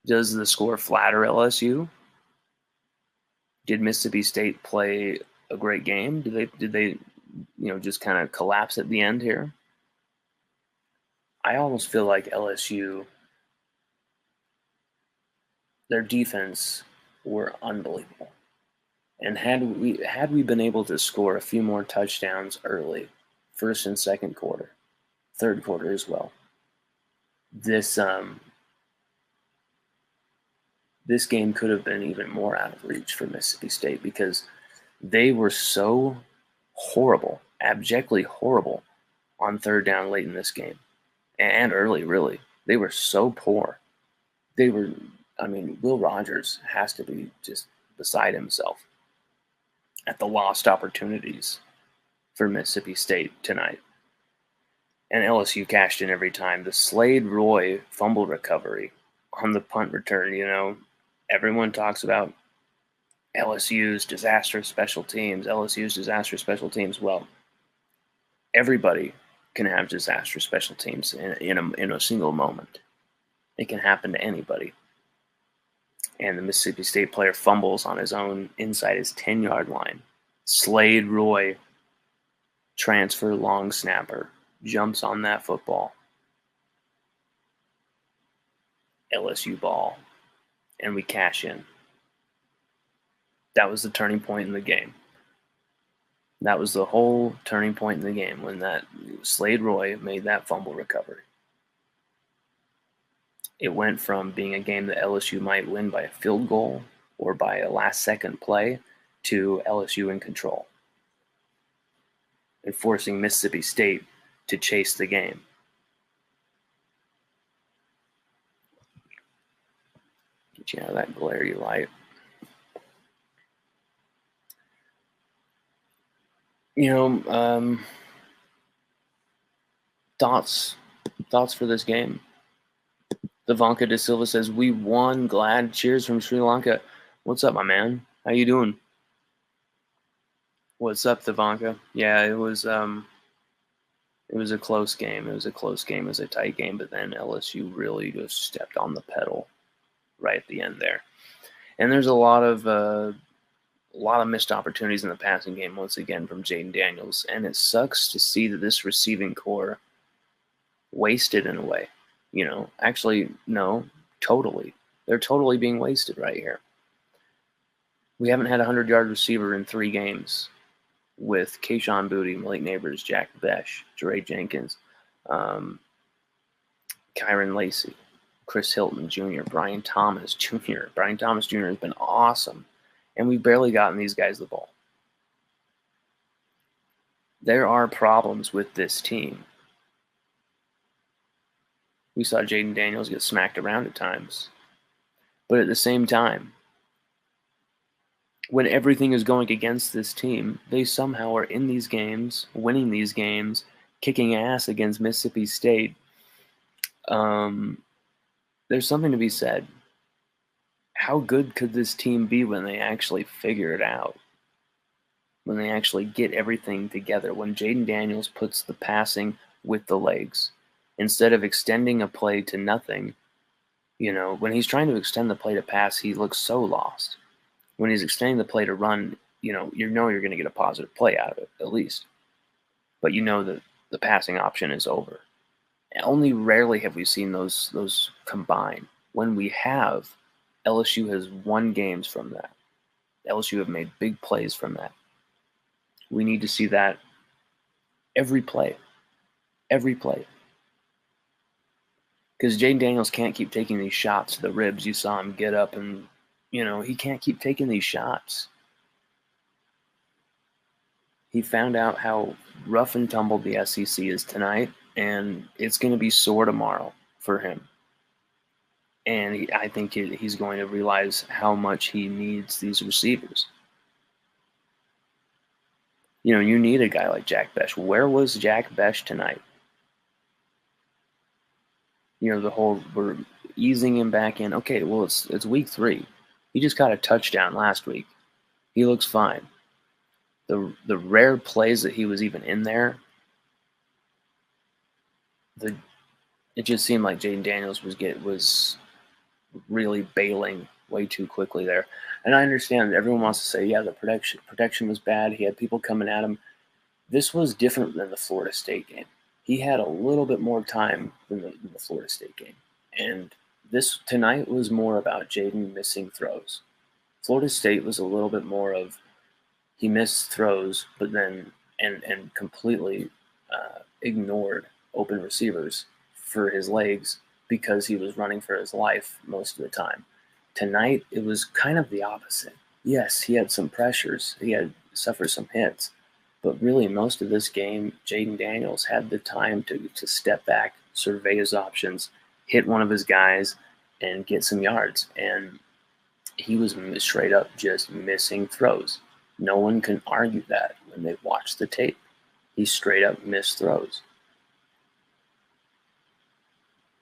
Does the score flatter LSU? Did Mississippi State play a great game? Did they just kind of collapse at the end here? I almost feel like LSU, their defense were unbelievable. And had we been able to score a few more touchdowns early, first and second quarter, third quarter as well, this game could have been even more out of reach for Mississippi State because they were so horrible, abjectly horrible on third down late in this game and early, really. They were so poor. Will Rogers has to be just beside himself at the lost opportunities for Mississippi State tonight. And LSU cashed in every time. The Slade Roy fumble recovery on the punt return, everyone talks about LSU's disastrous special teams. Well, everybody can have disastrous special teams in a single moment. It can happen to anybody. And the Mississippi State player fumbles on his own inside his 10-yard line. Slade Roy, transfer long snapper, jumps on that football. LSU ball. And we cash in. That was the turning point in the game. That was the whole turning point in the game when that Slade Roy made that fumble recovery. It went from being a game that LSU might win by a field goal or by a last-second play to LSU in control and forcing Mississippi State to chase the game. Get you out of that glary light. Thoughts for this game. Ivanka De Silva says, "We won. Glad. Cheers from Sri Lanka." What's up, my man? How you doing? What's up, Ivanka? Yeah, it was a close game. It was a tight game, but then LSU really just stepped on the pedal right at the end there. And there's a lot of missed opportunities in the passing game once again from Jaden Daniels, and it sucks to see that this receiving core wasted in a way. Actually, no, totally. They're totally being wasted right here. We haven't had a 100-yard receiver in 3 games with Kayshon Boutte, Malik Neighbors, Jack Besh, Jeray Jenkins, Kyron Lacey, Chris Hilton Jr., Brian Thomas Jr. Brian Thomas Jr. has been awesome, and we've barely gotten these guys the ball. There are problems with this team. We saw Jaden Daniels get smacked around at times. But at the same time, when everything is going against this team, they somehow are in these games, winning these games, kicking ass against Mississippi State. There's something to be said. How good could this team be when they actually figure it out? When they actually get everything together? When Jaden Daniels puts the passing with the legs? Instead of extending a play to nothing, when he's trying to extend the play to pass, he looks so lost. When he's extending the play to run, you're going to get a positive play out of it, at least. But that the passing option is over. And only rarely have we seen those combine. When we have, LSU has won games from that. LSU have made big plays from that. We need to see that every play. Every play. Because Jaden Daniels can't keep taking these shots to the ribs. You saw him get up and, he can't keep taking these shots. He found out how rough and tumble the SEC is tonight, and it's going to be sore tomorrow for him. And I think he's going to realize how much he needs these receivers. You need a guy like Jack Besh. Where was Jack Besh tonight? We're easing him back in. Okay, well, it's week 3. He just got a touchdown last week. He looks fine. The rare plays that he was even in there, it just seemed like Jaden Daniels was really bailing way too quickly there. And I understand everyone wants to say, yeah, the protection was bad. He had people coming at him. This was different than the Florida State game. He had a little bit more time than the Florida State game. And this tonight was more about Jaden missing throws. Florida State was a little bit more of he missed throws, but then and completely ignored open receivers for his legs because he was running for his life most of the time. Tonight it was kind of the opposite. Yes, he had some pressures. He had suffered some hits, but really most of this game, Jaden Daniels had the time to step back, survey his options, hit one of his guys, and get some yards. And he was straight up just missing throws. No one can argue that when they watch the tape. He straight up missed throws.